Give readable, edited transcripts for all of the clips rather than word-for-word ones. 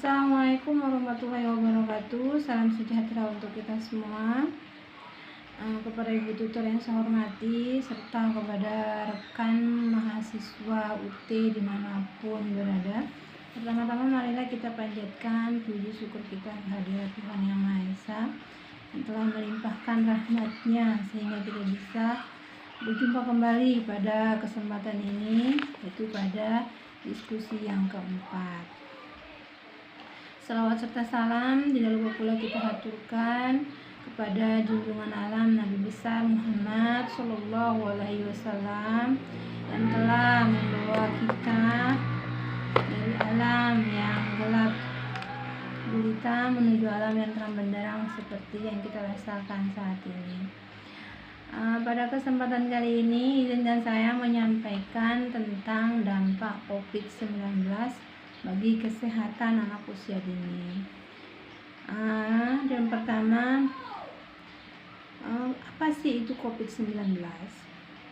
Assalamualaikum warahmatullahi wabarakatuh. Salam sejahtera untuk kita semua. Kepada Ibu Tutor yang saya hormati, serta kepada rekan mahasiswa UT dimanapun berada. Pertama-tama marilah kita panjatkan puji syukur kita kehadirat Tuhan Yang Maha Esa yang telah melimpahkan rahmat-Nya sehingga kita bisa berjumpa kembali pada kesempatan ini, yaitu pada diskusi yang keempat. Salawat serta salam tidak lupa pula kita haturkan kepada junjungan alam Nabi besar Muhammad Shallallahu Alaihi Wasallam yang telah membawa kita dari alam yang gelap gulita menuju alam yang terang benderang seperti yang kita rasakan saat ini. Pada kesempatan kali ini izinkan saya menyampaikan tentang dampak COVID-19 bagi kesehatan anak usia dini. Yang pertama, apa sih itu COVID-19?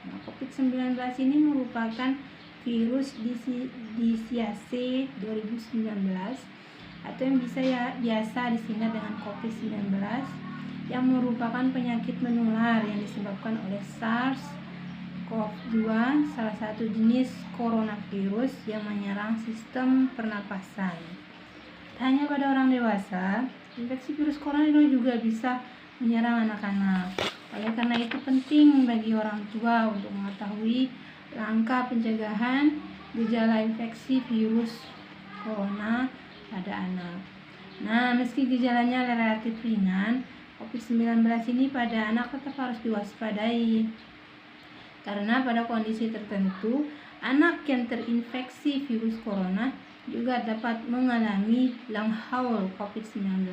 COVID-19 ini merupakan virus disiase 2019 atau yang biasa disingkat dengan COVID-19 yang merupakan penyakit menular yang disebabkan oleh SARS-CoV-2, salah satu jenis coronavirus yang menyerang sistem pernapasan. Tak hanya pada orang dewasa, infeksi virus corona juga bisa menyerang anak-anak. Oleh karena itu penting bagi orang tua untuk mengetahui langkah pencegahan gejala infeksi virus corona pada anak. Nah, meski gejalanya relatif ringan, COVID-19 ini pada anak tetap harus diwaspadai. Karena pada kondisi tertentu, anak yang terinfeksi virus corona juga dapat mengalami long haul COVID-19,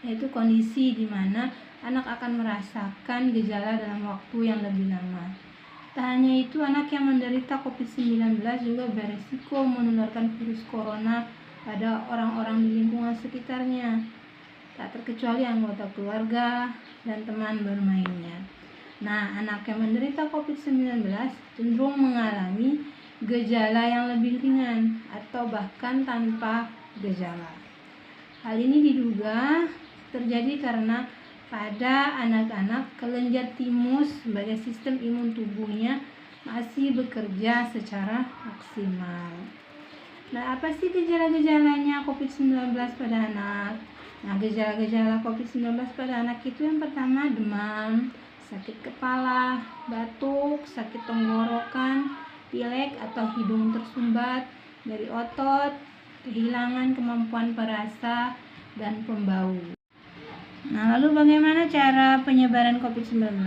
yaitu kondisi di mana anak akan merasakan gejala dalam waktu yang lebih lama. Tak hanya itu, anak yang menderita COVID-19 juga beresiko menularkan virus corona pada orang-orang di lingkungan sekitarnya, tak terkecuali anggota keluarga dan teman bermainnya. Nah, anak yang menderita COVID-19 cenderung mengalami gejala yang lebih ringan atau bahkan tanpa gejala. Hal ini diduga terjadi karena pada anak-anak kelenjar timus sebagai sistem imun tubuhnya masih bekerja secara maksimal. Nah, apa sih gejala-gejalanya COVID-19 pada anak? Nah, gejala-gejala COVID-19 pada anak itu yang pertama demam, sakit kepala, batuk, sakit tenggorokan, pilek atau hidung tersumbat, nyeri otot, kehilangan kemampuan perasa, dan pembau. Nah, lalu bagaimana cara penyebaran COVID-19?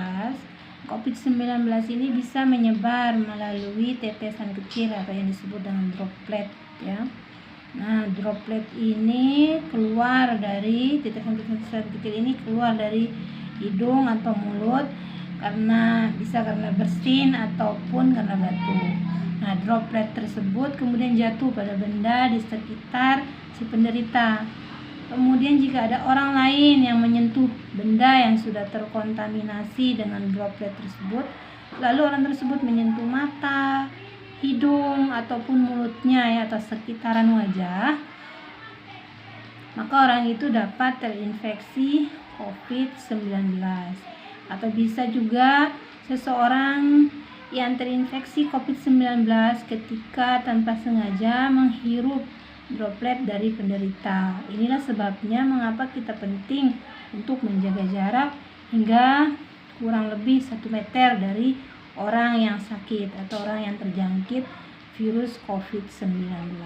COVID-19 ini bisa menyebar melalui tetesan kecil atau yang disebut dengan droplet, ya. Nah, droplet ini keluar dari tetesan-tetesan kecil ini keluar dari hidung atau mulut karena bersin ataupun karena batuk. Nah, droplet tersebut kemudian jatuh pada benda di sekitar si penderita. Kemudian jika ada orang lain yang menyentuh benda yang sudah terkontaminasi dengan droplet tersebut, lalu orang tersebut menyentuh mata, hidung ataupun mulutnya atau sekitaran wajah, maka orang itu dapat terinfeksi COVID-19. Atau bisa juga seseorang yang terinfeksi COVID-19 ketika tanpa sengaja menghirup droplet dari penderita. Inilah sebabnya mengapa kita penting untuk menjaga jarak hingga kurang lebih 1 meter dari orang yang sakit atau orang yang terjangkit virus COVID-19.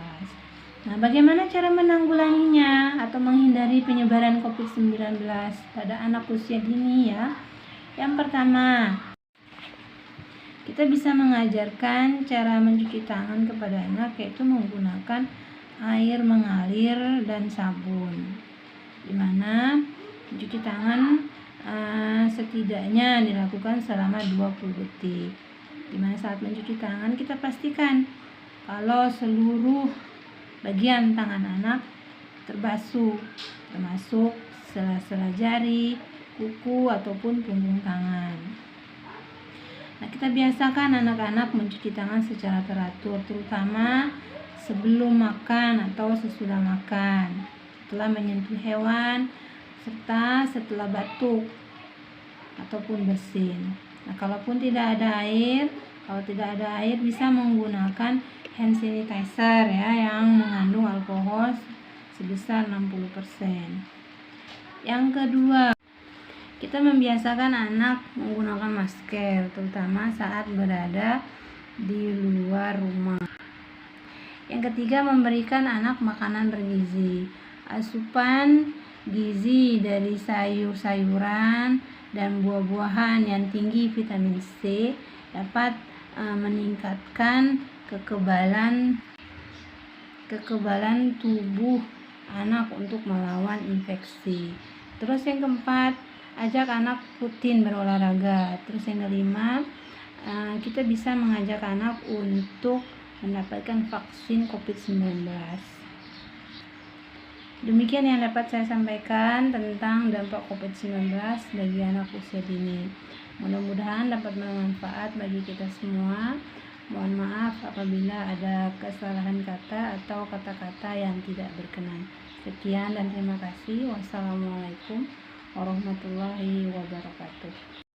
Nah, bagaimana cara menanggulanginya atau menghindari penyebaran COVID-19 pada anak usia dini, ya? Yang pertama, kita bisa mengajarkan cara mencuci tangan kepada anak, yaitu menggunakan air mengalir dan sabun, dimana mencuci tangan setidaknya dilakukan selama 20 detik. Dimana saat mencuci tangan kita pastikan kalau seluruh bagian tangan anak terbasuh, termasuk sela-sela jari, kuku ataupun punggung tangan. Nah, kita biasakan anak-anak mencuci tangan secara teratur, terutama sebelum makan atau sesudah makan, setelah menyentuh hewan, serta setelah batuk ataupun bersin. Nah, kalaupun tidak ada air, kalau tidak ada air bisa menggunakan hand sanitizer ya yang mengandung alkohol sebesar 60%. Yang kedua, kita membiasakan anak menggunakan masker terutama saat berada di luar rumah. Yang ketiga, memberikan anak makanan bergizi. Asupan gizi dari sayur-sayuran dan buah-buahan yang tinggi vitamin C dapat meningkatkan kekebalan tubuh anak untuk melawan infeksi. Terus yang keempat, ajak anak rutin berolahraga. Terus yang kelima, kita bisa mengajak anak untuk mendapatkan vaksin COVID-19. Demikian yang dapat saya sampaikan tentang dampak COVID-19 bagi anak usia dini. Mudah-mudahan dapat bermanfaat bagi kita semua. Mohon maaf apabila ada kesalahan kata atau kata-kata yang tidak berkenan. Sekian dan terima kasih. Wassalamualaikum warahmatullahi wabarakatuh.